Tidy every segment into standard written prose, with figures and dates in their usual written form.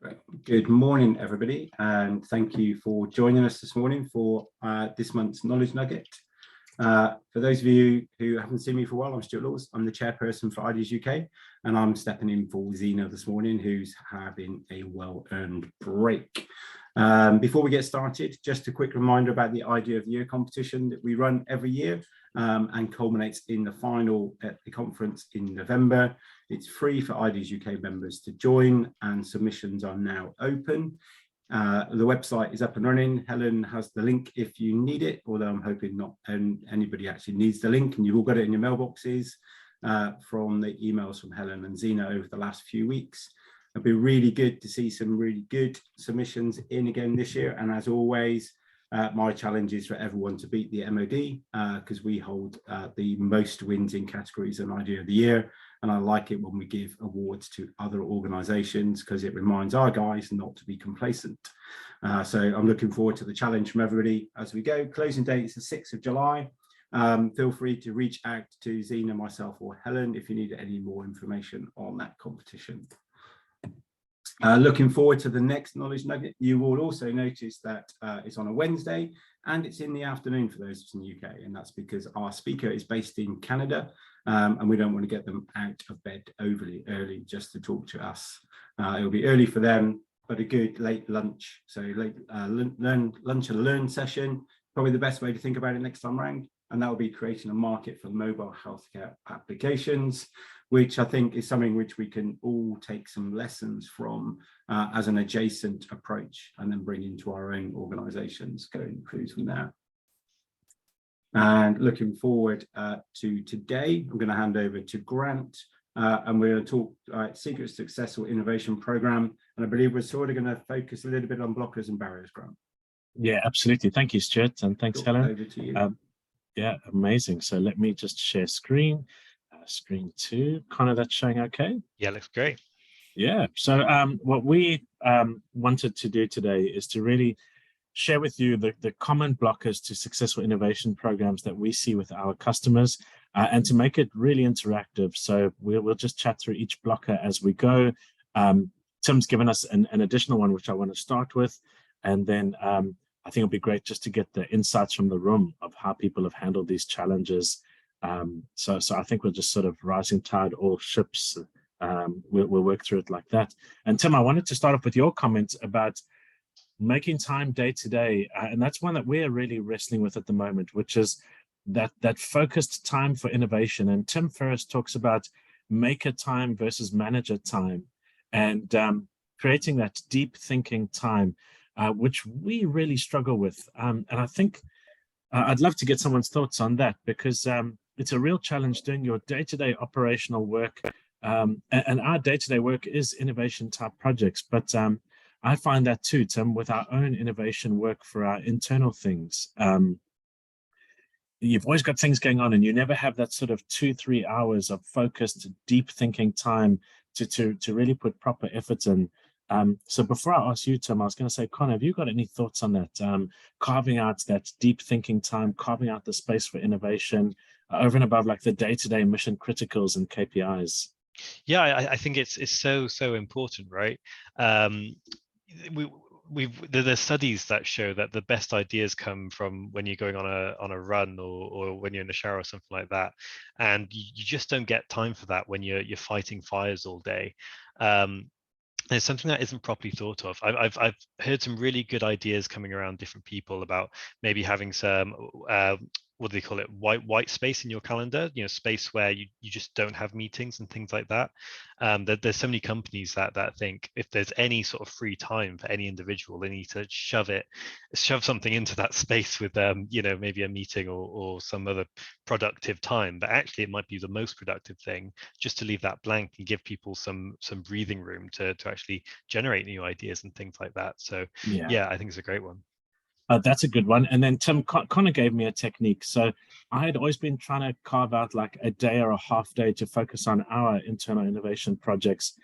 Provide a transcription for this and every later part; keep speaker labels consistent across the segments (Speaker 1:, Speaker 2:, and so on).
Speaker 1: Right. Good morning, everybody, and thank you for joining us this morning for this month's Knowledge Nugget. For those of you who haven't seen me for a while, I'm Stuart Laws. I'm the chairperson for IDEAS UK, and I'm stepping in for Zena this morning, who's having a well-earned break. Before we get started, just a quick reminder about the Idea of the Year competition that we run every year and culminates in the final at the conference in November. It's free for IDEAS UK members to join, and submissions are now open. The website is up and running. Helen has the link if you need it, although I'm hoping not anybody actually needs the link, and you've all got it in your mailboxes from the emails from Helen and Zena over the last few weeks. It'll be really good to see some really good submissions in again this year, and as always, my challenge is for everyone to beat the MOD because we hold the most wins in categories and Idea of the Year. And I like it when we give awards to other organisations because it reminds our guys not to be complacent. So I'm looking forward to the challenge from everybody as we go. Closing date is the 6th of July. Feel free to reach out to Zena, myself or Helen if you need any more information on that competition. Looking forward to the next Knowledge Nugget. You will also notice that it's on a Wednesday and it's in the afternoon for those of us in the UK, and that's because our speaker is based in Canada and we don't want to get them out of bed overly early just to talk to us. It'll be early for them, but a good late lunch. So late lunch and learn session, probably the best way to think about it next time round, and that will be creating a market for mobile healthcare applications, which I think is something which we can all take some lessons from as an adjacent approach and then bring into our own organisations going through from there. And looking forward to today, I'm going to hand over to Grant and we're going to talk Secret Successful Innovation Programme. And I believe we're sort of going to focus a little bit on blockers and barriers, Grant.
Speaker 2: Yeah, absolutely. Thank you, Stuart, and thanks, Helen.
Speaker 1: Over to you.
Speaker 2: Yeah, amazing. So let me just share screen. Screen 2, Connor, that's showing okay?
Speaker 3: Yeah, looks great.
Speaker 2: Yeah, so what we wanted to do today is to really share with you the common blockers to successful innovation programs that we see with our customers and to make it really interactive. So we'll just chat through each blocker as we go. Tim's given us an additional one, which I want to start with, and then I think it'll be great just to get the insights from the room of how people have handled these challenges. So I think we'll just sort of rising tide, all ships, we'll work through it like that. And Tim, I wanted to start off with your comment about making time day to day, and that's one that we're really wrestling with at the moment, which is that focused time for innovation. And Tim Ferriss talks about maker time versus manager time, and creating that deep thinking time, which we really struggle with. And I think I'd love to get someone's thoughts on that, because it's a real challenge doing your day-to-day operational work. And our day-to-day work is innovation type projects. But I find that too, Tim, with our own innovation work for our internal things. You've always got things going on and you never have that sort of 2-3 hours of focused, deep thinking time to really put proper effort in. So before I ask you, Tim, I was going to say, Connor, have you got any thoughts on that? Carving out that deep thinking time, carving out the space for innovation over and above like the day-to-day mission criticals and KPIs.
Speaker 3: Yeah, I think it's so important, right? There's studies that show that the best ideas come from when you're going on a run or when you're in the shower or something like that, and you just don't get time for that when you're fighting fires all day. There's something that isn't properly thought of. I've heard some really good ideas coming around different people about maybe having some what do they call it, white space in your calendar, space where you just don't have meetings and things like that. There's so many companies that think if there's any sort of free time for any individual, they need to shove something into that space with maybe a meeting or some other productive time. But actually it might be the most productive thing just to leave that blank and give people some breathing room to actually generate new ideas and things like that. So yeah, I think it's a great one.
Speaker 2: That's a good one. And then Tim, Connor gave me a technique. So I had always been trying to carve out like a day or a half day to focus on our internal innovation projects.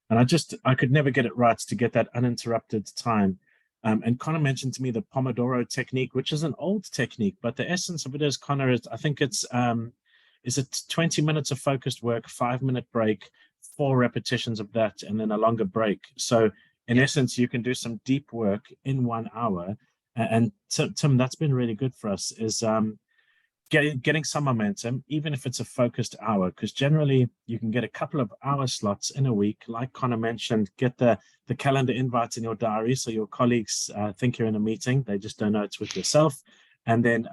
Speaker 2: And I could never get it right to get that uninterrupted time. And Connor mentioned to me the Pomodoro technique, which is an old technique, but the essence of it is, Connor, I think it's 20 minutes of focused work, 5-minute break, 4 repetitions of that, and then a longer break. So in essence, you can do some deep work in 1 hour. And Tim, that's been really good for us, is getting some momentum, even if it's a focused hour, because generally you can get a couple of hour slots in a week. Like Connor mentioned, get the calendar invites in your diary so your colleagues think you're in a meeting. They just don't know it's with yourself. And then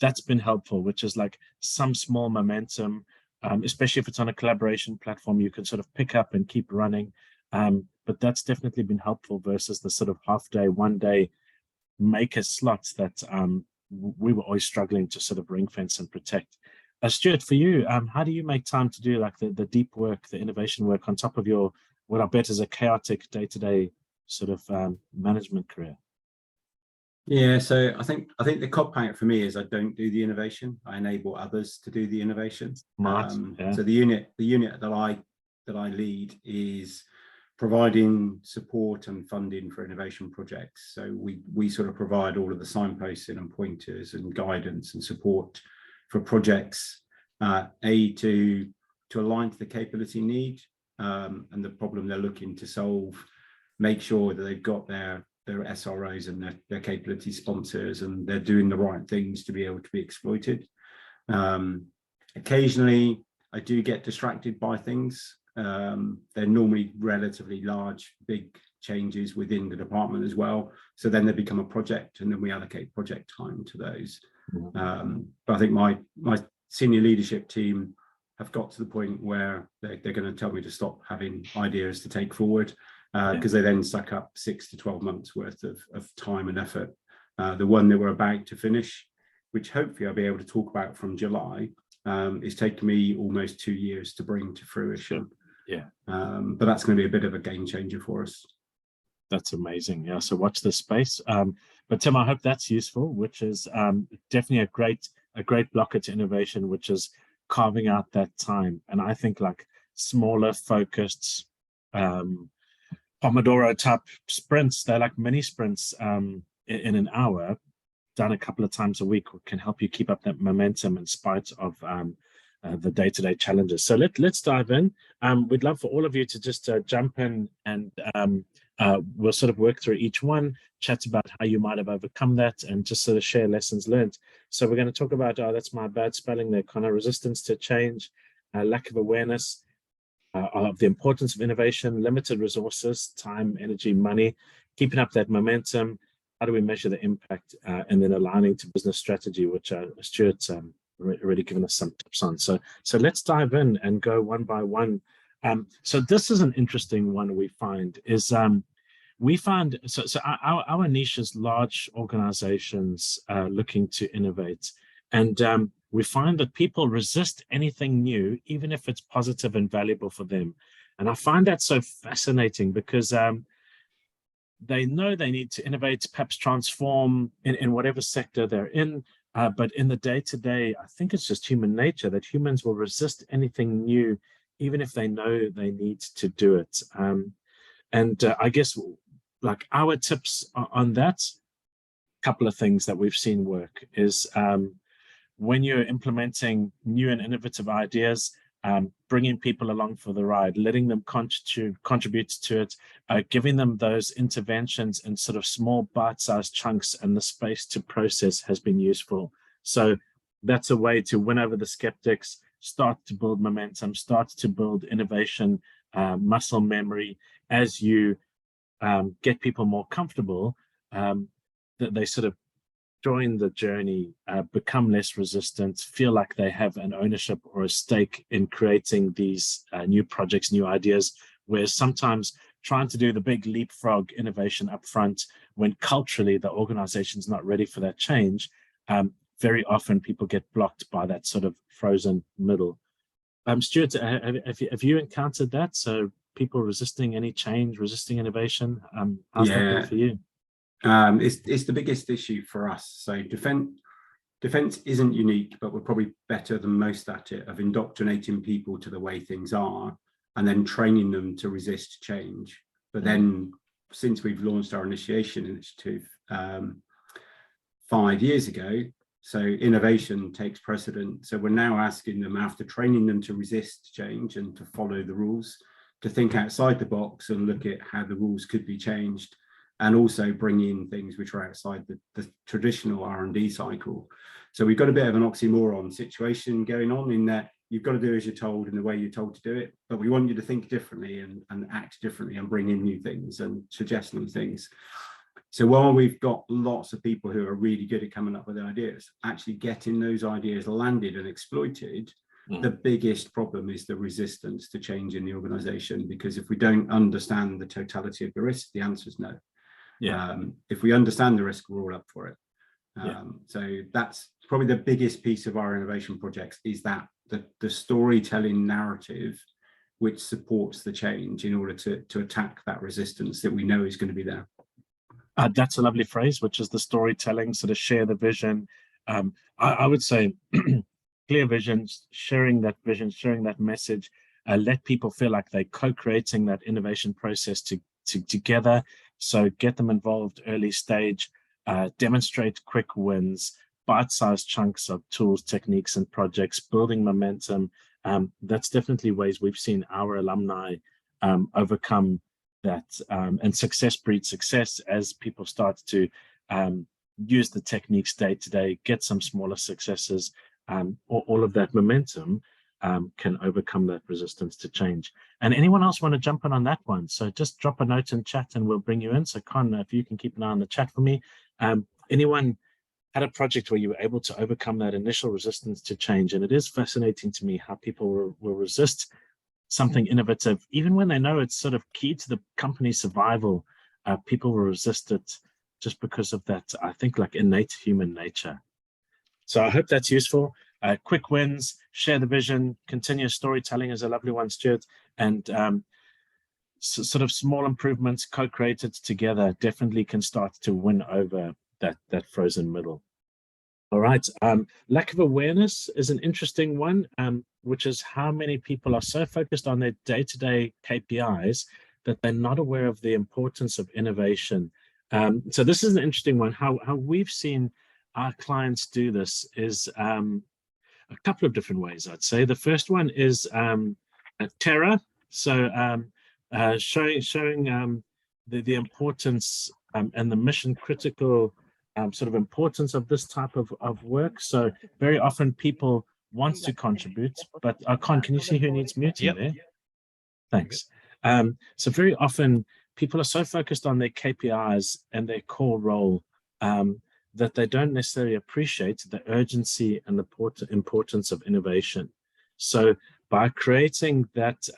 Speaker 2: that's been helpful, which is like some small momentum, especially if it's on a collaboration platform, you can sort of pick up and keep running. But that's definitely been helpful versus the sort of half day, 1 day maker slots that we were always struggling to sort of ring fence and protect. Stuart, for you, how do you make time to do like the deep work, the innovation work on top of your, what I bet is a chaotic day-to-day sort of management career?
Speaker 1: Yeah, so I think the cop out for me is I don't do the innovation. I enable others to do the innovation.
Speaker 2: Yeah.
Speaker 1: So the unit that I lead is providing support and funding for innovation projects. So we sort of provide all of the signposting and pointers and guidance and support for projects, to align to the capability need and the problem they're looking to solve, make sure that they've got their SROs and their capability sponsors, and they're doing the right things to be able to be exploited. Occasionally, I do get distracted by things. They're normally relatively large, big changes within the department as well. So then they become a project, and then we allocate project time to those. But I think my senior leadership team have got to the point where they're going to tell me to stop having ideas to take forward, because they then suck up 6 to 12 months worth of time and effort. The one that we're about to finish, which hopefully I'll be able to talk about from July, it's taken me almost 2 years to bring to fruition.
Speaker 2: Sure. Yeah.
Speaker 1: But that's going to be a bit of a game changer for us.
Speaker 2: That's amazing. Yeah. So watch this space. But Tim, I hope that's useful, which is definitely a great blocker to innovation, which is carving out that time. And I think like smaller, focused, Pomodoro type sprints, they're like mini sprints in an hour, done a couple of times a week, can help you keep up that momentum in spite of the day-to-day challenges. So let's dive in. We'd love for all of you to just jump in, and we'll sort of work through each one, chat about how you might have overcome that, and just sort of share lessons learned. So we're going to talk about, that's my bad spelling there, Connor, resistance to change, lack of awareness of the importance of innovation, limited resources, time, energy, money, keeping up that momentum. How do we measure the impact, and then aligning to business strategy, which Stuart's already given us some tips on. So let's dive in and go one by one. So this is an interesting one we find is we find, so our niche is large organizations looking to innovate. And we find that people resist anything new, even if it's positive and valuable for them. And I find that so fascinating because they know they need to innovate, perhaps transform in whatever sector they're in. But in the day-to-day, I think it's just human nature that humans will resist anything new, even if they know they need to do it. I guess like our tips on that, couple of things that we've seen work is when you're implementing new and innovative ideas, bringing people along for the ride, letting them contribute to it, giving them those interventions in sort of small bite-sized chunks, and the space to process has been useful. So that's a way to win over the skeptics, start to build momentum, start to build innovation, muscle memory, as you get people more comfortable, that they sort of join the journey, become less resistant, feel like they have an ownership or a stake in creating these new projects, new ideas, whereas sometimes trying to do the big leapfrog innovation up front when culturally the organization's not ready for that change, very often people get blocked by that sort of frozen middle. Stuart, have you encountered that? So people resisting any change, resisting innovation? How's that been for you?
Speaker 1: It's the biggest issue for us. So defense isn't unique, but we're probably better than most at it, of indoctrinating people to the way things are and then training them to resist change. But then since we've launched our initiation initiative 5 years ago, so innovation takes precedent. So we're now asking them, after training them to resist change and to follow the rules, to think outside the box and look at how the rules could be changed, and also bring in things which are outside the traditional R&D cycle. So we've got a bit of an oxymoron situation going on, in that you've got to do as you're told in the way you're told to do it, but we want you to think differently and act differently and bring in new things and suggest new things. So while we've got lots of people who are really good at coming up with ideas, actually getting those ideas landed and exploited, the biggest problem is the resistance to change in the organization. Because if we don't understand the totality of the risk, the answer is no. If we understand the risk, we're all up for it. So that's probably the biggest piece of our innovation projects, is that the storytelling narrative which supports the change in order to attack that resistance that we know is going to be there.
Speaker 2: That's a lovely phrase, which is the storytelling, sort of share the vision. I would say clear visions, sharing that message, let people feel like they're co-creating that innovation process together. So get them involved early stage, demonstrate quick wins, bite-sized chunks of tools, techniques, and projects, building momentum. That's definitely ways we've seen our alumni overcome that, and success breeds success as people start to use the techniques day to day, get some smaller successes. All of that momentum can overcome that resistance to change. And anyone else want to jump in on that one? So just drop a note in chat and we'll bring you in. So Con, if you can keep an eye on the chat for me. Anyone had a project where you were able to overcome that initial resistance to change? And it is fascinating to me how people will resist something innovative, even when they know it's sort of key to the company's survival. People will resist it just because of that, I think, like innate human nature. So I hope that's useful. Quick wins, share the vision, continuous storytelling is a lovely one, Stuart, and sort of small improvements co-created together definitely can start to win over that frozen middle. All right. Lack of awareness is an interesting one, which is how many people are so focused on their day-to-day KPIs that they're not aware of the importance of innovation. So this is an interesting one. How we've seen our clients do this is a couple of different ways, I'd say. The first one is Terra. So showing the importance and the mission critical sort of importance of this type of work. So very often people want to contribute, but Con, can you see who needs muting there? Thanks. So very often people are so focused on their KPIs and their core role that they don't necessarily appreciate the urgency and the importance of innovation. So by creating that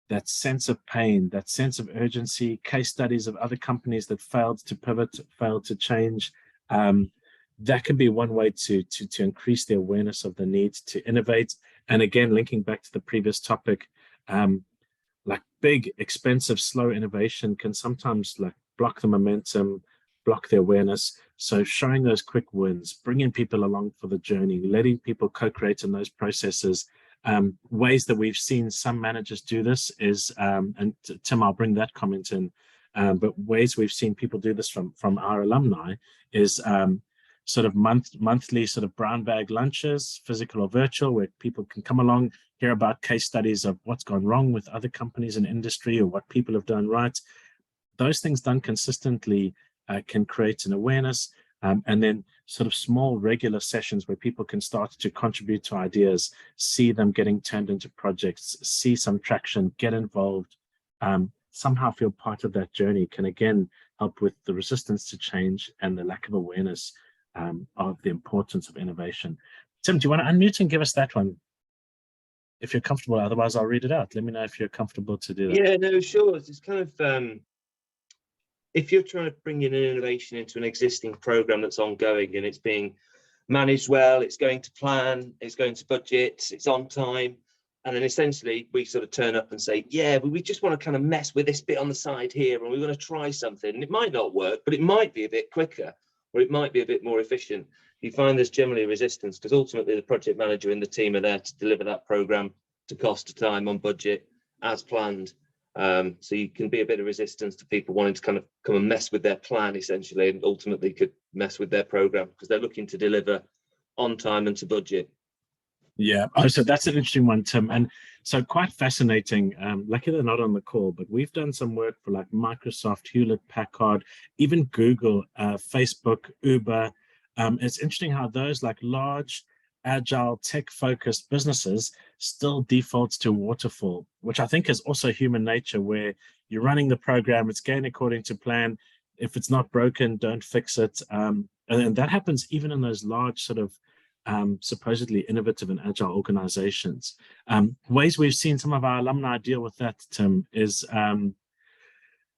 Speaker 2: that sense of pain, that sense of urgency, case studies of other companies that failed to pivot, failed to change, that can be one way to increase the awareness of the need to innovate. And again, linking back to the previous topic, like big, expensive, slow innovation can sometimes like block the momentum, block the awareness. So showing those quick wins, bringing people along for the journey, letting people co-create in those processes. Ways that we've seen some managers do this is, and Tim, I'll bring that comment in, but ways we've seen people do this from our alumni is sort of monthly sort of brown bag lunches, physical or virtual, where people can come along, hear about case studies of what's gone wrong with other companies in industry or what people have done right. Those things done consistently can create an awareness, and then sort of small regular sessions where people can start to contribute to ideas, see them getting turned into projects, see some traction, get involved, somehow feel part of that journey can again help with the resistance to change and the lack of awareness of the importance of innovation. Tim, do you want to unmute and give us that one? If you're comfortable, otherwise I'll read it out. Let me know if you're comfortable to do that.
Speaker 4: Yeah, no, sure. It's kind of, if you're trying to bring in an innovation into an existing program that's ongoing and it's being managed well, it's going to plan, it's going to budget, it's on time, and then essentially we sort of turn up and say, yeah, we just want to kind of mess with this bit on the side here, and we want to try something, and it might not work, but it might be a bit quicker, or it might be a bit more efficient. You find there's generally resistance because ultimately the project manager and the team are there to deliver that program to cost, to time, on budget, as planned. So you can be a bit of resistance to people wanting to kind of come and mess with their plan, essentially, and ultimately could mess with their program because they're looking to deliver on time and to budget.
Speaker 2: Yeah, oh, so that's an interesting one, Tim. And so quite fascinating. Lucky they're not on the call, but we've done some work for like Microsoft, Hewlett Packard, even Google, Facebook, Uber. It's interesting how those like large, agile, tech-focused businesses still defaults to waterfall, which I think is also human nature, where you're running the program, it's going according to plan. If it's not broken, don't fix it. And that happens even in those large sort of supposedly innovative and agile organizations. Ways we've seen some of our alumni deal with that, Tim, is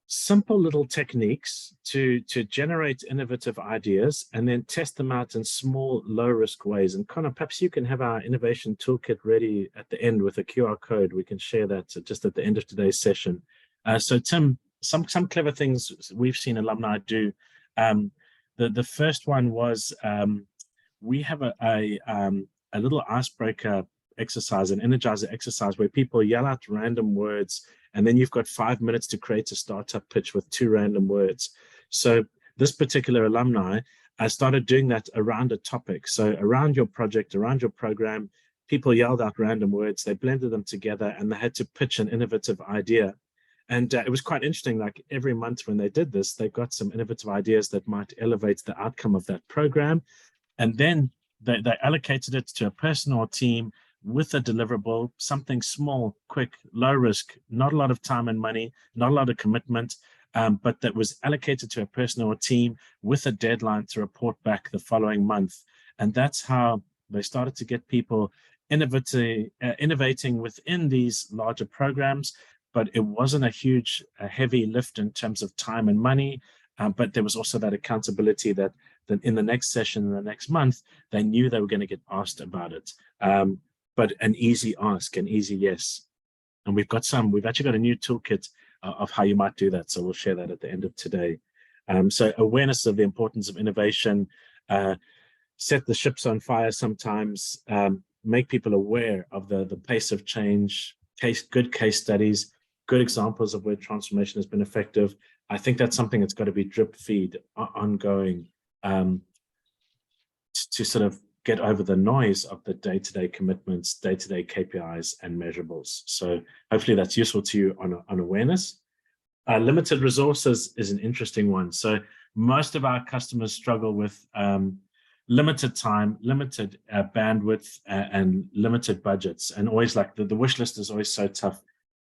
Speaker 2: simple little techniques to generate innovative ideas and then test them out in small, low-risk ways. And Connor, perhaps you can have our innovation toolkit ready at the end with a QR code. We can share that just at the end of today's session. So Tim, some clever things we've seen alumni do. The first one was we have a little icebreaker exercise, an energizer exercise, where people yell out random words, and then you've got 5 minutes to create a startup pitch with 2 random words. So this particular alumni started doing that around a topic. So around your project, around your program, people yelled out random words, they blended them together, and they had to pitch an innovative idea. And it was quite interesting, like every month when they did this, they got some innovative ideas that might elevate the outcome of that program. And then they allocated it to a person or team with a deliverable, something small, quick, low risk, not a lot of time and money, not a lot of commitment, but that was allocated to a person or team with a deadline to report back the following month. And that's how they started to get people innovating within these larger programs. But it wasn't a heavy lift in terms of time and money. But there was also that accountability that in the next session, in the next month, they knew they were going to get asked about it. But an easy ask, an easy yes. And we've actually got a new toolkit of how you might do that. So we'll share that at the end of today. So awareness of the importance of innovation, set the ships on fire sometimes, make people aware of the pace of change, good case studies, good examples of where transformation has been effective. I think that's something that's got to be drip feed ongoing to sort of get over the noise of the day-to-day commitments, day-to-day KPIs and measurables. So hopefully that's useful to you on awareness. Limited resources is an interesting one. So most of our customers struggle with limited time, limited bandwidth, and limited budgets, and always like the wish list is always so tough.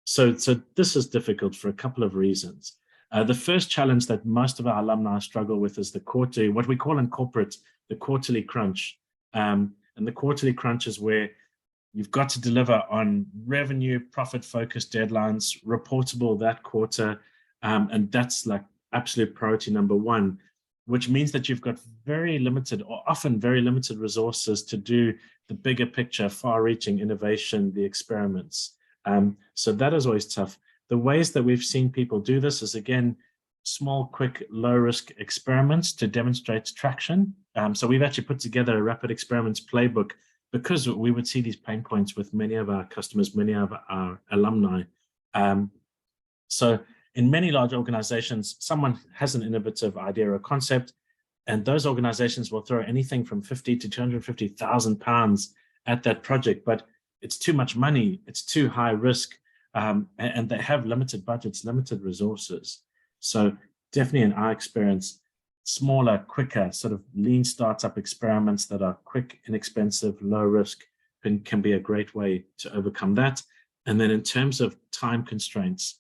Speaker 2: So this is difficult for a couple of reasons. The first challenge that most of our alumni struggle with is the quarterly, what we call in corporate, the quarterly crunch. And the quarterly crunch is where you've got to deliver on revenue, profit-focused deadlines, reportable that quarter, and that's like absolute priority number one, which means that you've got very limited, or often very limited resources to do the bigger picture, far-reaching innovation, the experiments. So that is always tough. The ways that we've seen people do this is, again, small, quick, low-risk experiments to demonstrate traction. So we've actually put together a rapid experiments playbook because we would see these pain points with many of our customers, many of our alumni. So in many large organizations, someone has an innovative idea or concept, and those organizations will throw anything from 50 to 250,000 pounds at that project, but it's too much money, it's too high risk, and they have limited budgets, limited resources. So definitely in our experience, smaller, quicker, sort of lean startup experiments that are quick, inexpensive, low risk can be a great way to overcome that. And then in terms of time constraints,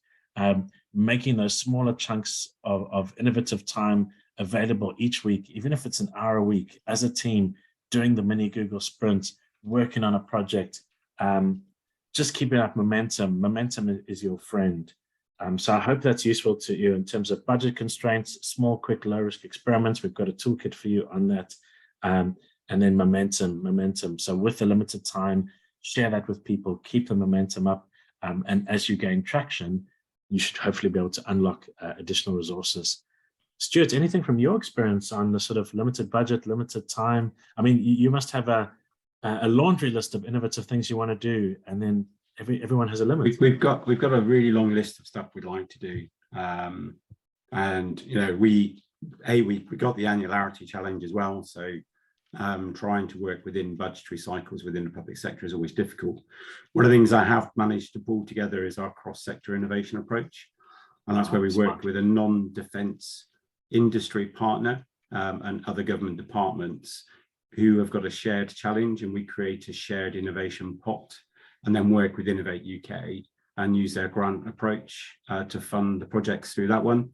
Speaker 2: making those smaller chunks of innovative time available each week, even if it's an hour a week, as a team, doing the mini Google Sprint, working on a project, just keeping up momentum. Momentum is your friend. So I hope that's useful to you in terms of budget constraints, small, quick, low-risk experiments. We've got a toolkit for you on that. And then momentum. So with the limited time, share that with people, keep the momentum up. And as you gain traction, you should hopefully be able to unlock additional resources. Stuart, anything from your experience on the sort of limited budget, limited time? I mean, you must have a laundry list of innovative things you want to do, and then everyone has a limit.
Speaker 1: We've got a really long list of stuff we'd like to do, and you know, we got the annularity challenge as well. So trying to work within budgetary cycles within the public sector is always difficult. One of the things I have managed to pull together is our cross-sector innovation approach. And that's where we work with a non-defense industry partner and other government departments who have got a shared challenge, and we create a shared innovation pot and then work with Innovate UK and use their grant approach to fund the projects through that one.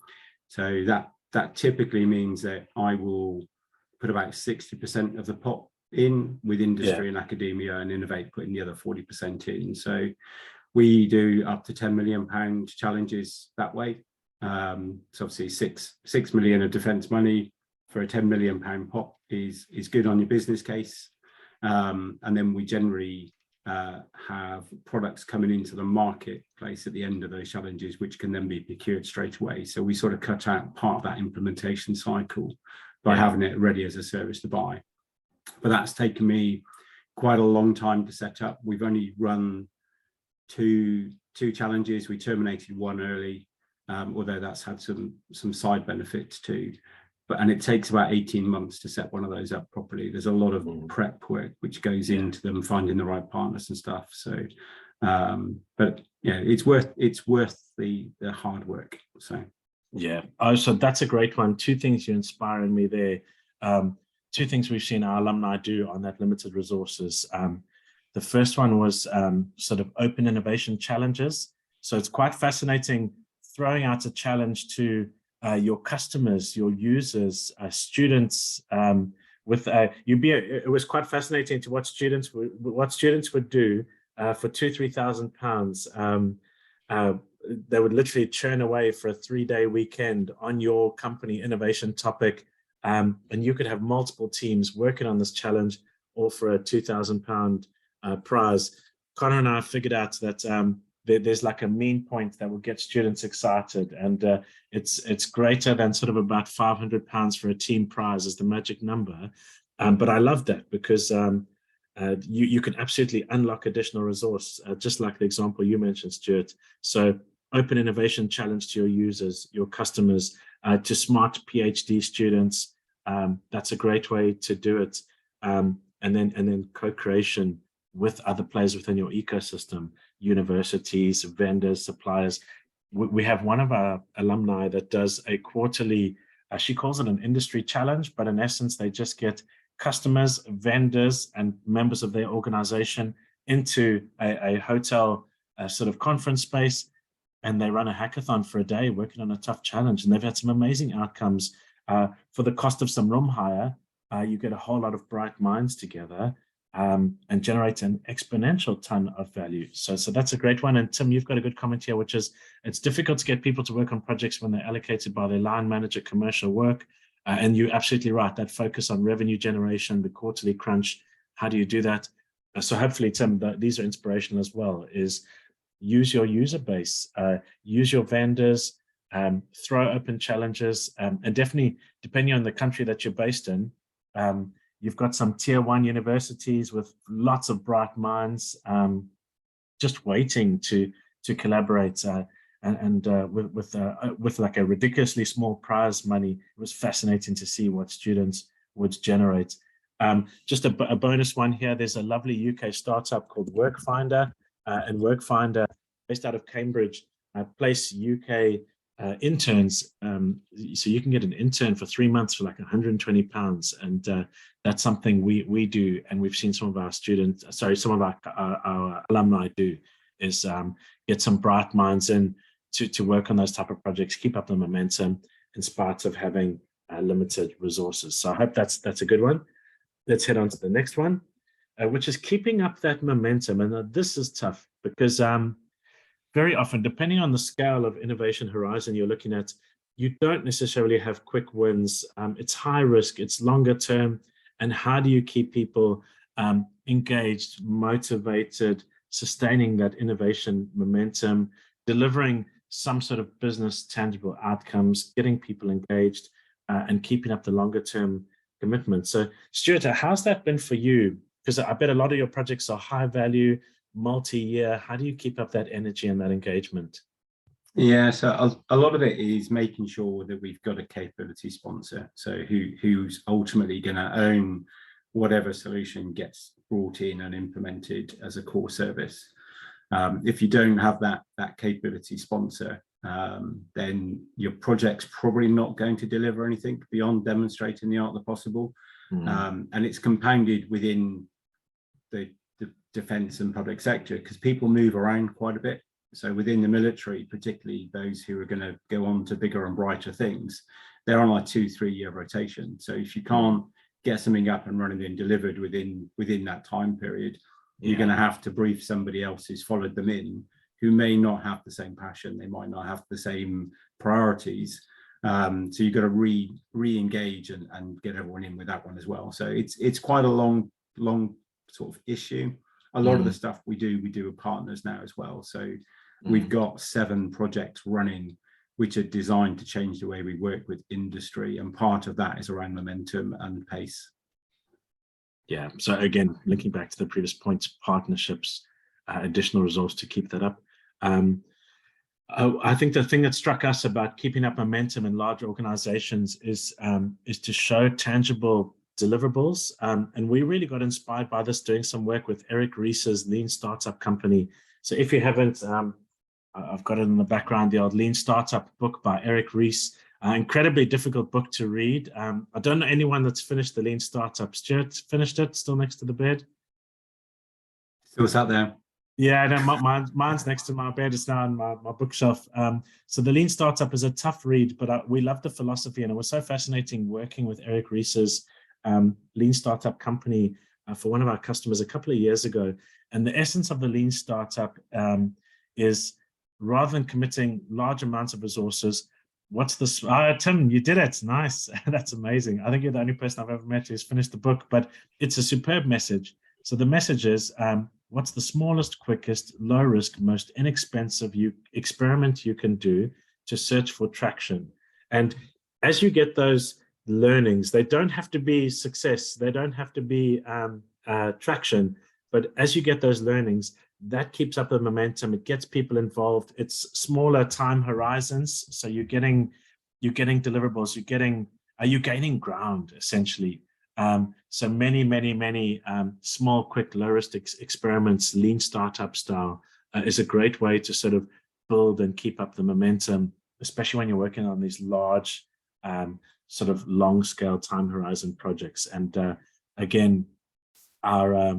Speaker 1: So that typically means that I will put about 60% of the pot in with industry and academia, and Innovate putting the other 40% in. So we do up to £10 million challenges that way. So obviously 6 million of defence money for a £10 million pot is good on your business case. And then we generally have products coming into the marketplace at the end of those challenges, which can then be procured straight away. So we sort of cut out part of that implementation cycle by having it ready as a service to buy. But that's taken me quite a long time to set up. We've only run two challenges. We terminated one early, although that's had some side benefits too. And it takes about 18 months to set one of those up properly. There's a lot of prep work which goes into them, finding the right partners and stuff. So, but yeah, it's worth the hard work. So.
Speaker 2: Yeah, so that's a great one. Two things you're inspiring me there. Two things we've seen our alumni do on that limited resources. The first one was sort of open innovation challenges. So it's quite fascinating throwing out a challenge to your customers, your users, students. It was quite fascinating to watch students would do for £2,000-3,000. They would literally churn away for a 3-day weekend on your company innovation topic, and you could have multiple teams working on this challenge, all for a £2,000 prize. Connor and I figured out that there's like a mean point that will get students excited, and it's greater than sort of about £500 for a team prize is the magic number. But I love that because you can absolutely unlock additional resource, just like the example you mentioned, Stuart. So open innovation challenge to your users, your customers, to smart PhD students. That's a great way to do it. And then co-creation with other players within your ecosystem, universities, vendors, suppliers. We have one of our alumni that does a quarterly, she calls it an industry challenge, but in essence, they just get customers, vendors, and members of their organization into a hotel sort of conference space, and they run a hackathon for a day working on a tough challenge. And they've had some amazing outcomes. For the cost of some room hire, you get a whole lot of bright minds together and generate an exponential ton of value. So that's a great one. And Tim, you've got a good comment here, which is it's difficult to get people to work on projects when they're allocated by their line manager commercial work. And you're absolutely right, that focus on revenue generation, the quarterly crunch, how do you do that? So hopefully, Tim, these are inspirational as well, is use your user base, use your vendors, throw open challenges, and definitely, depending on the country that you're based in, you've got some tier 1 universities with lots of bright minds just waiting to collaborate. And with like a ridiculously small prize money, it was fascinating to see what students would generate. Just a bonus one here, there's a lovely UK startup called WorkFinder, and WorkFinder, based out of Cambridge, place UK interns. So you can get an intern for 3 months for like £120, and that's something we do, and we've seen some of our students, some of our alumni do, is get some bright minds in to work on those type of projects, keep up the momentum in spite of having limited resources. So I hope that's a good one. Let's head on to the next one, which is keeping up that momentum. And this is tough because very often, depending on the scale of innovation horizon you're looking at, you don't necessarily have quick wins. It's high risk, it's longer term. And how do you keep people engaged, motivated, sustaining that innovation momentum, delivering some sort of business tangible outcomes, getting people engaged, and keeping up the longer term commitment? So Stuart, how's that been for you? Because I bet a lot of your projects are high value, multi-year. How do you keep up that energy and that engagement?
Speaker 1: Yeah, so a lot of it is making sure that we've got a capability sponsor, so who's ultimately going to own whatever solution gets brought in and implemented as a core service. If you don't have that capability sponsor, then your project's probably not going to deliver anything beyond demonstrating the art of the possible. And it's compounded within the defence and public sector, because people move around quite a bit. So within the military, particularly those who are going to go on to bigger and brighter things, they're on like 2-3 year rotation. So if you can't get something up and running and delivered within that time period, you're going to have to brief somebody else who's followed them in, who may not have the same passion, they might not have the same priorities. So you've got to re-engage and get everyone in with that one as well. So it's quite a long sort of issue. A lot of the stuff we do with partners now as well. So we've got 7 projects running which are designed to change the way we work with industry, and part of that is around momentum and pace.
Speaker 2: Yeah, so again, linking back to the previous points, partnerships, additional resource to keep that up. I think the thing that struck us about keeping up momentum in large organizations is to show tangible deliverables. And we really got inspired by this doing some work with Eric Ries's Lean Startup Company. So if you haven't, I've got it in the background, the old Lean Startup book by Eric Ries. Incredibly difficult book to read. I don't know anyone that's finished the Lean Startup. Stuart, finished it? Still next to the bed?
Speaker 1: Still sat there.
Speaker 2: Yeah, no, mine's next to my bed. It's now on my bookshelf. So the Lean Startup is a tough read, but we love the philosophy, and it was so fascinating working with Eric Ries's Lean Startup Company for one of our customers a couple of years ago. And the essence of the Lean Startup is, rather than committing large amounts of resources, what's this? Tim, you did it. Nice. That's amazing. I think you're the only person I've ever met who's finished the book, but it's a superb message. So the message is, what's the smallest, quickest, low risk, most inexpensive experiment you can do to search for traction? And as you get those learnings, they don't have to be success, they don't have to be traction, but as you get those learnings, that keeps up the momentum, it gets people involved, it's smaller time horizons, so you're getting deliverables, you're gaining ground essentially. So many small, quick, low-risk experiments, Lean Startup style, is a great way to sort of build and keep up the momentum, especially when you're working on these large, sort of long-scale time horizon projects. And again, I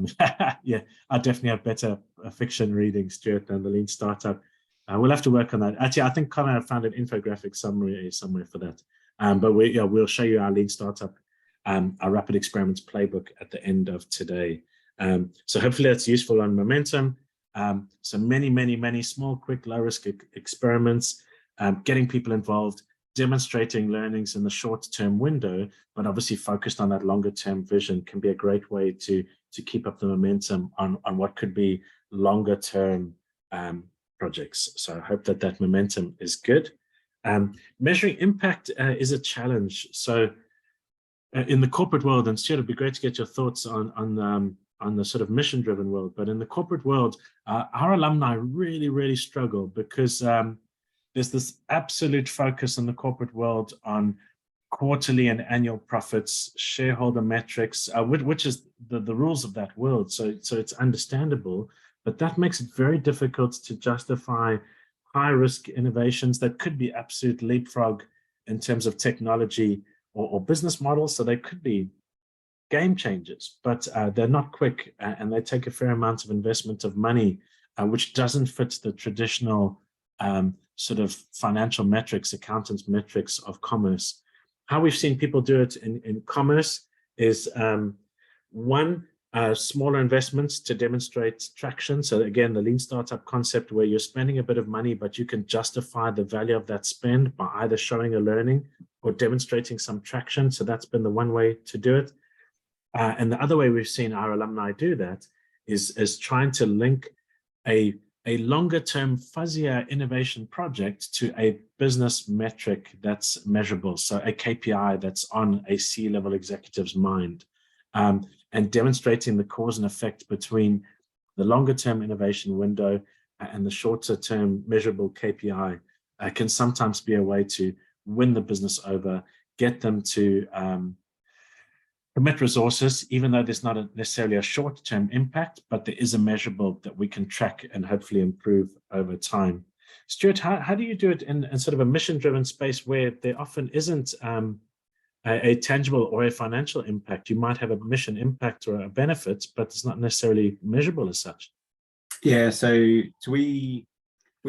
Speaker 2: definitely have better fiction reading, Stuart, than the Lean Startup. We'll have to work on that. Actually, I think Connor found an infographic summary somewhere for that. But we'll show you our Lean Startup, our Rapid Experiments playbook at the end of today. So hopefully that's useful on momentum. So many small, quick, low-risk experiments, getting people involved, demonstrating learnings in the short-term window, but obviously focused on that longer-term vision can be a great way to keep up the momentum on what could be longer-term projects. So I hope that momentum is good. Measuring impact is a challenge. So in the corporate world, and Stuart, it'd be great to get your thoughts on the sort of mission-driven world, but in the corporate world, our alumni really struggle because there's this absolute focus in the corporate world on quarterly and annual profits, shareholder metrics, which is the rules of that world. So it's understandable, but that makes it very difficult to justify high-risk innovations that could be absolute leapfrog in terms of technology or business models. So they could be game changers, but they're not quick and they take a fair amount of investment of money, which doesn't fit the traditional sort of financial metrics, accountants metrics of commerce. How we've seen people do it in commerce is smaller investments to demonstrate traction. So again, the Lean Startup concept where you're spending a bit of money, but you can justify the value of that spend by either showing a learning or demonstrating some traction. So that's been the one way to do it. And the other way we've seen our alumni do that is trying to link a longer-term, fuzzier innovation project to a business metric that's measurable, so a KPI that's on a C-level executive's mind, and demonstrating the cause and effect between the longer-term innovation window and the shorter-term measurable KPI can sometimes be a way to win the business over, get them to commit resources, even though there's not necessarily a short-term impact, but there is a measurable that we can track and hopefully improve over time. Stuart, how do you do it in sort of a mission-driven space where there often isn't a tangible or a financial impact? You might have a mission impact or a benefit, but it's not necessarily measurable as such.
Speaker 1: Yeah, so we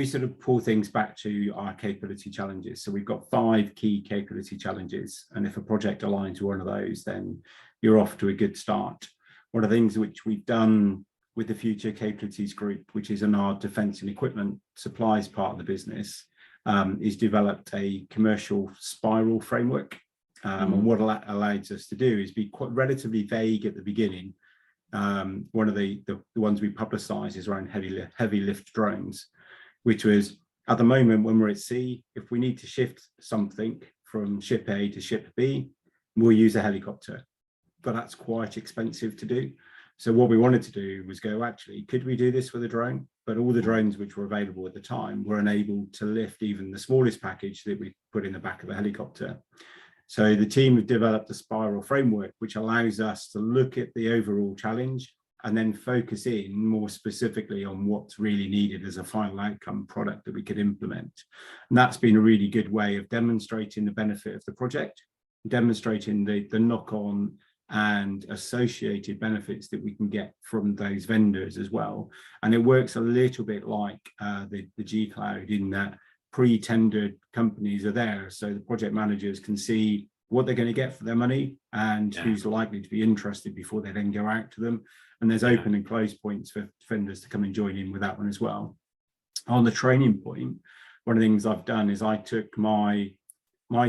Speaker 1: sort of pull things back to our capability challenges. So we've got 5 key capability challenges, and if a project aligns to one of those, then you're off to a good start. One of the things which we've done with the Future Capabilities Group, which is in our defence and equipment supplies part of the business, is developed a commercial spiral framework. And what allows us to do is be quite relatively vague at the beginning. One of the ones we publicise is around heavy lift drones, which was, at the moment when we're at sea, if we need to shift something from ship A to ship B, we'll use a helicopter, but that's quite expensive to do. So what we wanted to do was go, actually, could we do this with a drone? But all the drones which were available at the time were unable to lift even the smallest package that we put in the back of a helicopter. So the team have developed a spiral framework, which allows us to look at the overall challenge and then focus in more specifically on what's really needed as a final outcome product that we could implement. And that's been a really good way of demonstrating the benefit of the project, demonstrating the knock-on and associated benefits that we can get from those vendors as well. And it works a little bit like the G-Cloud, in that pre-tendered companies are there, so the project managers can see what they're going to get for their money and who's likely to be interested before they then go out to them. And there's open and close points for vendors to come and join in with that one as well. On the training point, one of the things I've done is I took my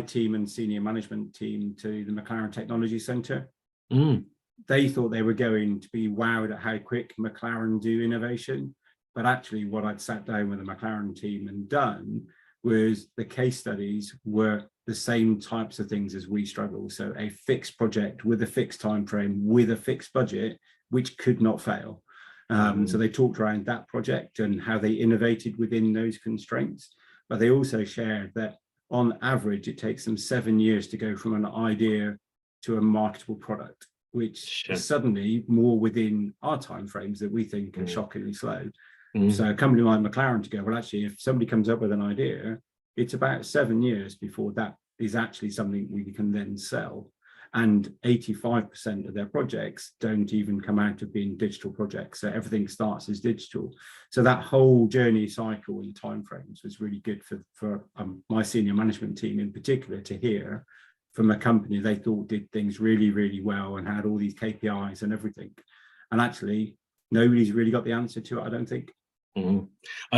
Speaker 1: team and senior management team to the McLaren Technology Centre. They thought they were going to be wowed at how quick McLaren do innovation, but actually what I'd sat down with the McLaren team and done was the case studies were the same types of things as we struggle. So a fixed project with a fixed time frame, with a fixed budget, which could not fail. So they talked around that project and how they innovated within those constraints, but they also shared that on average, it takes them 7 years to go from an idea to a marketable product, which is suddenly more within our timeframes that we think are shockingly slow. So a company like McLaren to go, well, actually, if somebody comes up with an idea, it's about 7 years before that is actually something we can then sell. And 85% of their projects don't even come out of being digital projects. So everything starts as digital. So that whole journey cycle and timeframes was really good for my senior management team in particular to hear from a company they thought did things really, really well and had all these KPIs and everything. And actually, nobody's really got the answer to it, I don't think.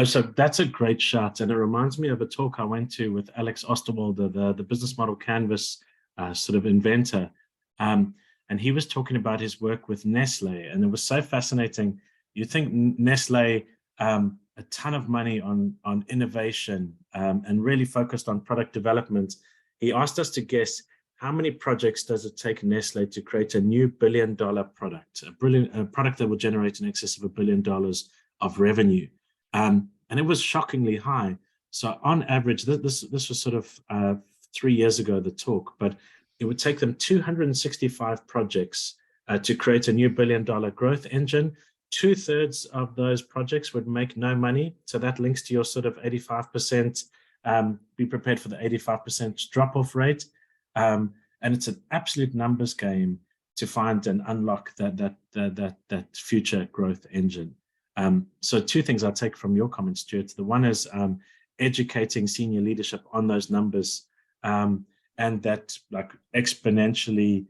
Speaker 2: So that's a great shout. And it reminds me of a talk I went to with Alex Osterwalder, the business model canvas sort of inventor. And he was talking about his work with Nestle. And it was so fascinating. You think Nestle, a ton of money on innovation and really focused on product development. He asked us to guess, how many projects does it take Nestle to create a new $1 billion product, a product that will generate in excess of $1 billion of revenue? And it was shockingly high. So on average, this was sort of 3 years ago, the talk, but it would take them 265 projects to create a new $1 billion growth engine. 2/3 of those projects would make no money. So that links to your sort of 85%, be prepared for the 85% drop-off rate. And it's an absolute numbers game to find and unlock that future growth engine. So 2 things I take from your comments, Stuart. The one is educating senior leadership on those numbers and that like exponentially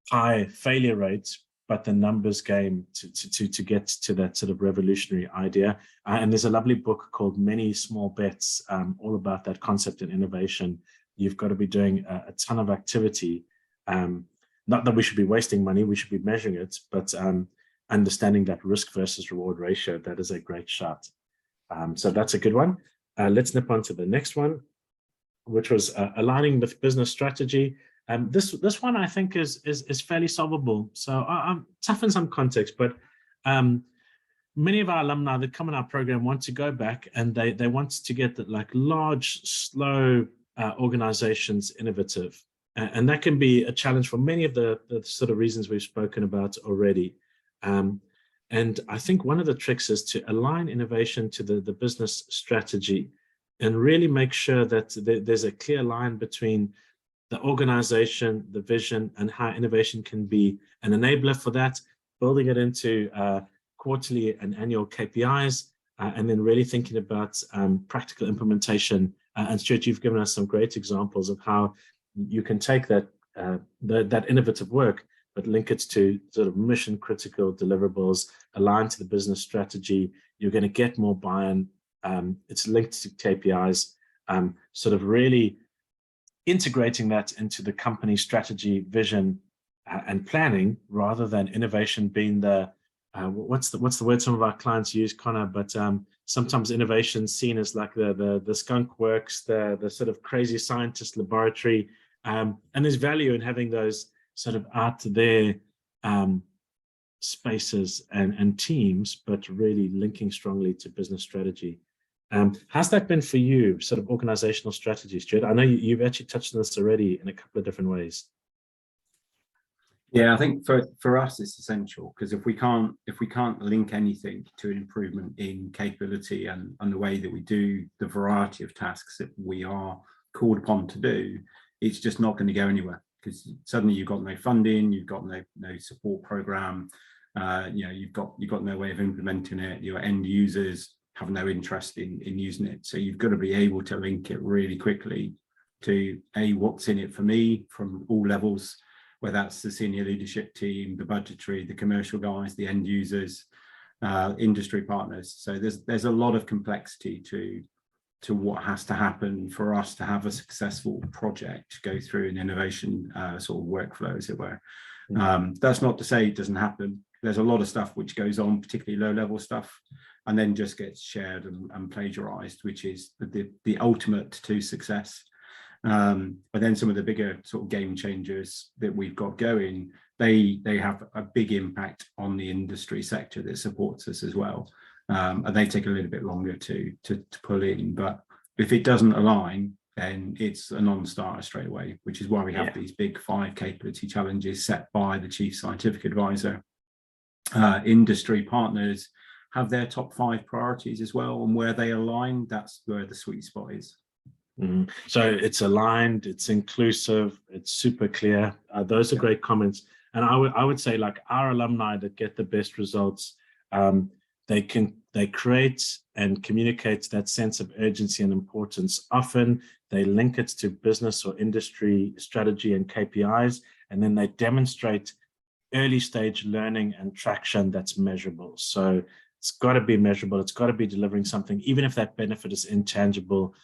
Speaker 2: high failure rates, but the numbers game to get to that sort of revolutionary idea. And there's a lovely book called Many Small Bets, all about that concept and innovation. You've got to be doing a ton of activity. Not that we should be wasting money, we should be measuring it, but understanding that risk versus reward ratio, that is a great shot. So that's a good one. Let's nip on to the next one, which was aligning with business strategy. This one I think is fairly solvable. So I'm tough in some context, but many of our alumni that come in our program want to go back and they want to get that like large, slow organizations innovative. And that can be a challenge for many of the sort of reasons we've spoken about already. And I think one of the tricks is to align innovation to the business strategy and really make sure that there's a clear line between the organization, the vision, and how innovation can be an enabler for that, building it into quarterly and annual KPIs, and then really thinking about practical implementation. And Stuart, you've given us some great examples of how you can take that innovative work, but link it to sort of mission critical deliverables aligned to the business strategy. You're going to get more buy-in. It's linked to KPIs, sort of really integrating that into the company strategy, vision, and planning, rather than innovation being the what's the word some of our clients use, Connor, but sometimes innovation seen as like the skunk works, the sort of crazy scientist laboratory, and there's value in having those sort of out there spaces and teams, but really linking strongly to business strategy. How's that been for you, sort of organizational strategy, Stuart? I know you've actually touched on this already in a couple of different ways.
Speaker 1: Yeah, I think for us it's essential, because if we can't link anything to an improvement in capability and the way that we do the variety of tasks that we are called upon to do, it's just not going to go anywhere, because suddenly you've got no funding, you've got no support program, you've got no way of implementing it. Your end users have no interest in using it, so you've got to be able to link it really quickly to what's in it for me from all levels, whether that's the senior leadership team, the budgetary, the commercial guys, the end users, industry partners. So there's a lot of complexity to what has to happen for us to have a successful project go through an innovation sort of workflow, as it were. That's not to say it doesn't happen. There's a lot of stuff which goes on, particularly low-level stuff, and then just gets shared and plagiarized, which is the ultimate to success. But then some of the bigger sort of game changers that we've got going, they have a big impact on the industry sector that supports us as well. And they take a little bit longer to pull in, but if it doesn't align, then it's a non-starter straight away, which is why we have these big 5 capability challenges set by the chief scientific advisor. Industry partners have their top 5 priorities as well, and where they align, that's where the sweet spot is.
Speaker 2: So it's aligned, it's inclusive, it's super clear. Those are great comments. And I would say, like, our alumni that get the best results, they create and communicate that sense of urgency and importance. Often they link it to business or industry strategy and KPIs, and then they demonstrate early stage learning and traction that's measurable. So it's got to be measurable, it's got to be delivering something, even if that benefit is intangible.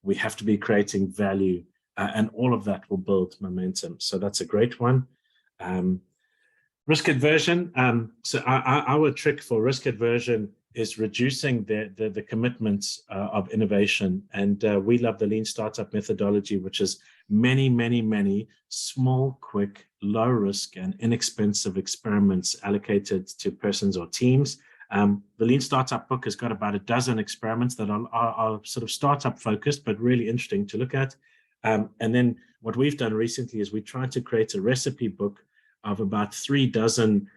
Speaker 2: We have to be creating value, and all of that will build momentum. So that's a great one. Risk aversion. So our trick for risk aversion is reducing the commitments of innovation. And we love the lean startup methodology, which is many small, quick, low risk and inexpensive experiments allocated to persons or teams. The Lean Startup book has got about a dozen experiments that are sort of startup focused, but really interesting to look at. And then what we've done recently is we tried to create a recipe book of about 3 dozen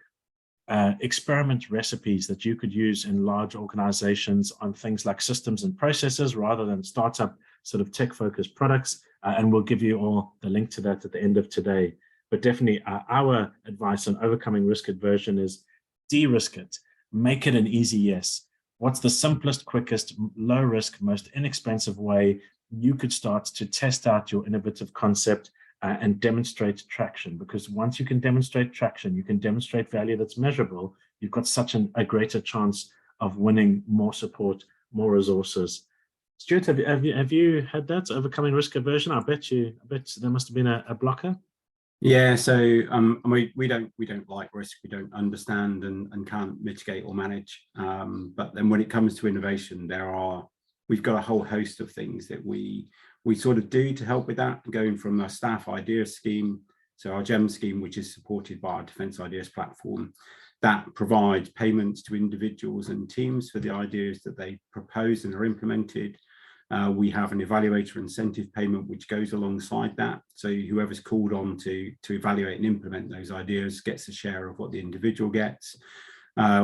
Speaker 2: experiment recipes that you could use in large organizations on things like systems and processes, rather than startup sort of tech focused products. And we'll give you all the link to that at the end of today. But definitely our advice on overcoming risk aversion is de-risk it. Make it an easy yes. What's the simplest, quickest, low risk, most inexpensive way you could start to test out your innovative concept and demonstrate traction? Because once you can demonstrate traction, you can demonstrate value that's measurable, you've got such a greater chance of winning more support, more resources. Stuart, have you had that, overcoming risk aversion? I bet there must have been a blocker.
Speaker 1: Yeah, so we don't like risk, we don't understand and can't mitigate or manage. But then when it comes to innovation, we've got a whole host of things that we sort of do to help with that, going from a staff ideas scheme, so our GEM scheme, which is supported by our Defence Ideas platform, that provides payments to individuals and teams for the ideas that they propose and are implemented. We have an evaluator incentive payment which goes alongside that. So whoever's called on to evaluate and implement those ideas gets a share of what the individual gets.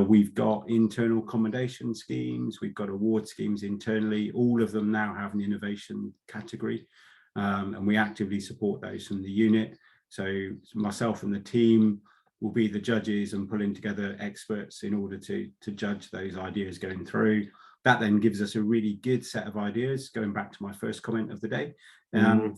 Speaker 1: We've got internal commendation schemes, we've got award schemes internally. All of them now have an innovation category, and we actively support those from the unit. So myself and the team will be the judges and pulling together experts in order to judge those ideas going through. That then gives us a really good set of ideas, going back to my first comment of the day,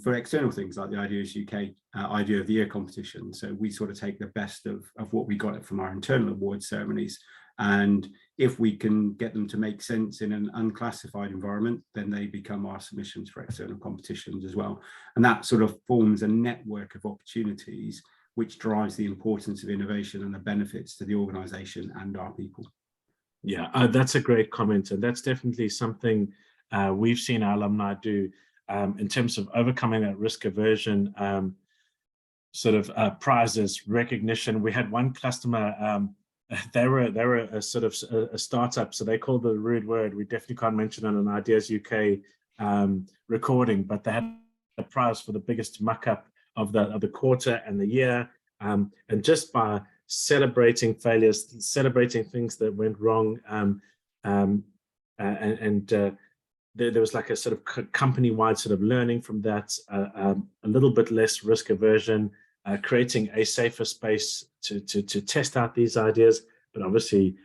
Speaker 1: for external things like the Ideas UK Idea of the Year competition. So we sort of take the best of what we got from our internal award ceremonies. And if we can get them to make sense in an unclassified environment, then they become our submissions for external competitions as well. And that sort of forms a network of opportunities which drives the importance of innovation and the benefits to the organisation and our people.
Speaker 2: Yeah, that's a great comment, and that's definitely something we've seen our alumni do in terms of overcoming that risk aversion, prizes, recognition. We had one customer, they were a sort of a startup, so they called the rude word. We definitely can't mention it on Ideas UK recording, but they had a prize for the biggest muck up of the quarter and the year, and just by celebrating failures, celebrating things that went wrong, there was like a sort of company-wide sort of learning from that, a little bit less risk aversion, creating a safer space to test out these ideas, but obviously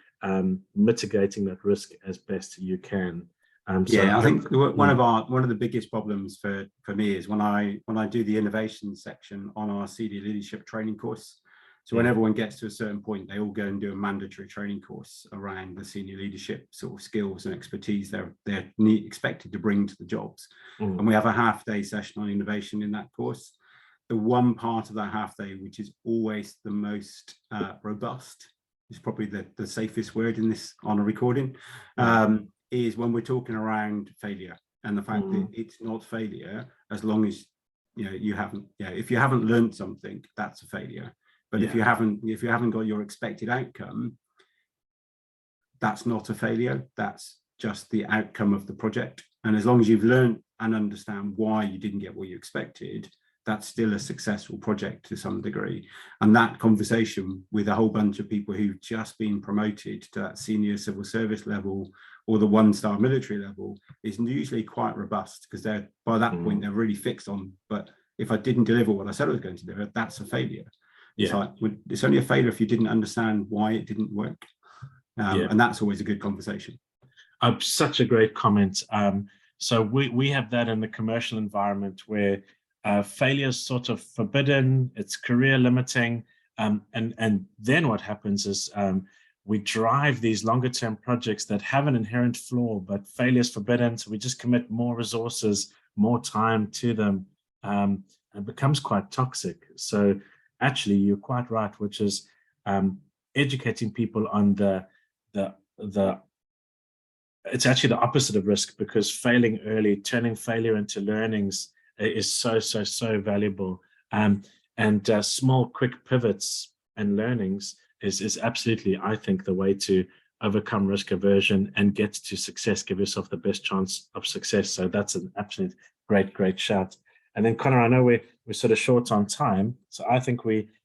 Speaker 2: mitigating that risk as best you can.
Speaker 1: I think one of the biggest problems for me is when I do the innovation section on our senior leadership training course. So when everyone gets to a certain point, they all go and do a mandatory training course around the senior leadership sort of skills and expertise they're expected to bring to the jobs. And we have a half-day session on innovation in that course. The one part of that half day which is always the most robust, is probably the safest word in this on a recording, is when we're talking around failure and the fact that it's not failure as long as you haven't, if you haven't learned something, that's a failure. But if you haven't got your expected outcome, that's not a failure. That's just the outcome of the project. And as long as you've learned and understand why you didn't get what you expected, that's still a successful project to some degree. And that conversation with a whole bunch of people who've just been promoted to that senior civil service level or the one-star military level is usually quite robust, because they're by that point they're really fixed on, but if I didn't deliver what I said I was going to deliver, that's a failure. It's only a failure if you didn't understand why it didn't work. And that's always a good conversation.
Speaker 2: Such a great comment. So we have that in the commercial environment where failure is sort of forbidden, it's career limiting, and then what happens is we drive these longer term projects that have an inherent flaw, but failure is forbidden, so we just commit more resources, more time to them, and it becomes quite toxic. So actually, you're quite right, which is educating people on it's actually the opposite of risk, because failing early, turning failure into learnings is so valuable. And small, quick pivots and learnings is absolutely, I think, the way to overcome risk aversion and get to success, give yourself the best chance of success. So that's an absolute great shout. And then Connor, I know we're sort of short on time, so I think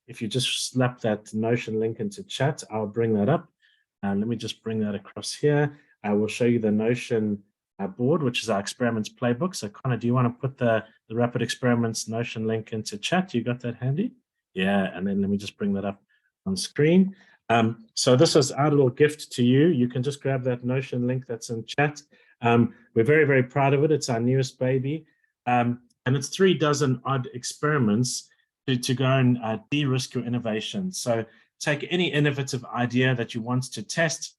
Speaker 2: if you just slap that Notion link into chat, I'll bring that up. And let me just bring that across here. I will show you the Notion board, which is our experiments playbook. So Connor, do you want to put the Rapid Experiments Notion link into chat? You got that handy? Yeah, and then let me just bring that up on screen. So this is our little gift to you. You can just grab that Notion link that's in chat. We're very proud of it. It's our newest baby. And it's 36 odd experiments to go and de-risk your innovation. So take any innovative idea that you want to test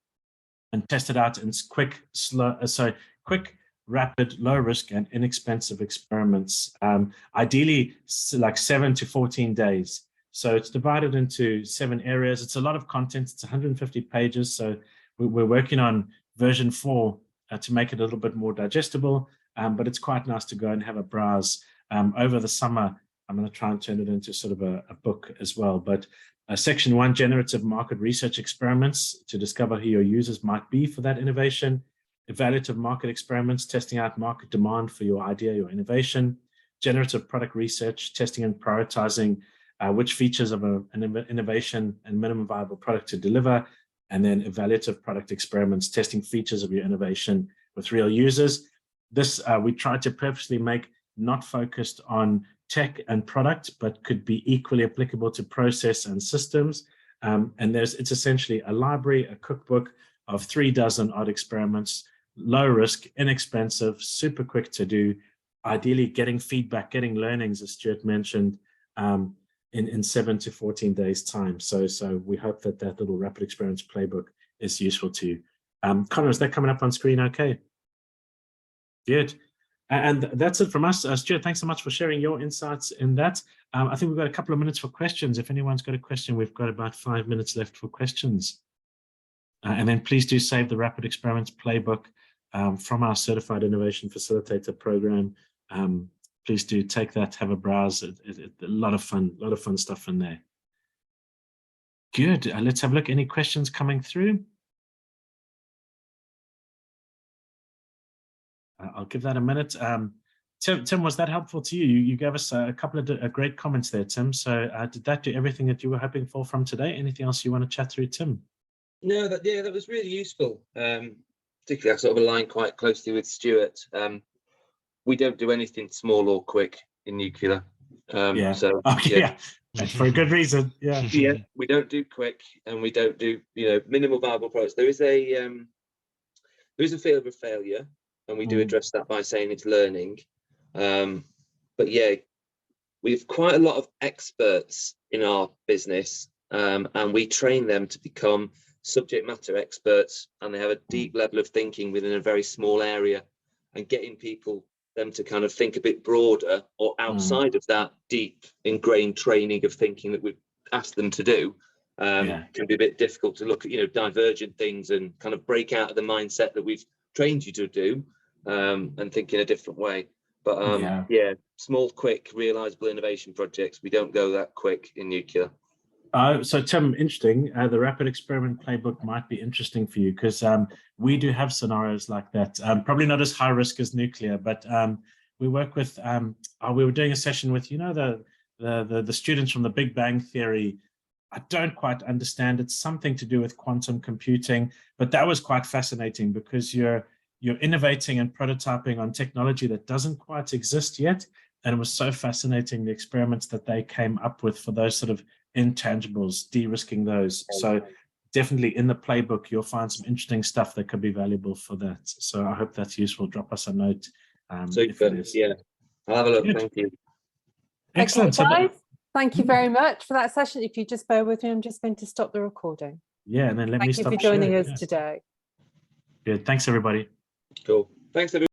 Speaker 2: and test it out in quick, rapid, low risk and inexpensive experiments. Ideally, like 7 to 14 days. So it's divided into 7 areas. It's a lot of content. It's 150 pages. So we're working on version 4 to make it a little bit more digestible. But it's quite nice to go and have a browse. Over the summer, I'm going to try and turn it into sort of a book as well. But Section 1, generative market research experiments to discover who your users might be for that innovation. evaluative market experiments, testing out market demand for your idea, your innovation, generative product research, testing and prioritizing which features of an innovation and minimum viable product to deliver, and then evaluative product experiments, testing features of your innovation with real users. This we tried to purposely make not focused on tech and product, but could be equally applicable to process and systems. And it's essentially a library, a cookbook of 36 odd experiments, low risk, inexpensive, super quick to do, ideally getting feedback, getting learnings, as Stuart mentioned, in 7 to 14 days time. So we hope that little rapid experiments playbook is useful to you. Connor, is that coming up on screen okay? Good. And that's it from us. Stuart, thanks so much for sharing your insights in that. I think we've got a couple of minutes for questions. If anyone's got a question, we've got about 5 minutes left for questions. And then please do save the Rapid Experiments Playbook from our Certified Innovation Facilitator program. Please do take that, have a browse. A lot of fun stuff in there. Good. Let's have a look. Any questions coming through? I'll give that a minute. Tim, was that helpful to you? You gave us a couple of great comments there, Tim. So did that do everything that you were hoping for from today? Anything else you want to chat through, Tim?
Speaker 4: No, that was really useful. Particularly, I sort of align quite closely with Stuart. We don't do anything small or quick in nuclear.
Speaker 2: Yeah.
Speaker 4: So
Speaker 2: yeah, that's for a good reason. Yeah.
Speaker 4: Yeah, we don't do quick, and we don't do minimal viable products. There is a fear of a failure, and we do address that by saying it's learning. But yeah, we have quite a lot of experts in our business, and we train them to become subject matter experts, and they have a deep level of thinking within a very small area, and getting them to kind of think a bit broader or outside of that deep ingrained training of thinking that we've asked them to do can be a bit difficult to look at divergent things and kind of break out of the mindset that we've trained you to do and think in a different way. But yeah, small, quick, realizable innovation projects, we don't go that quick in nuclear.
Speaker 2: So Tim, interesting. The Rapid Experiment Playbook might be interesting for you because we do have scenarios like that. Probably not as high risk as nuclear, but we work with. We were doing a session with the students from the Big Bang Theory. I don't quite understand. It's something to do with quantum computing, but that was quite fascinating because you're innovating and prototyping on technology that doesn't quite exist yet, and it was so fascinating the experiments that they came up with for those sort of intangibles, de-risking those. So definitely in the playbook, you'll find some interesting stuff that could be valuable for that. So I hope that's useful. Drop us a note. If it is.
Speaker 4: Yeah, I'll have a look.
Speaker 2: Good.
Speaker 4: Thank you.
Speaker 2: Excellent.
Speaker 5: Okay, guys, thank you very much for that session. If you just bear with me, I'm just going to stop the recording.
Speaker 2: Yeah, and then let me stop.
Speaker 5: Thank you for joining
Speaker 2: sharing.
Speaker 5: us today.
Speaker 2: Good. Thanks, everybody.
Speaker 4: Cool. Thanks, everybody.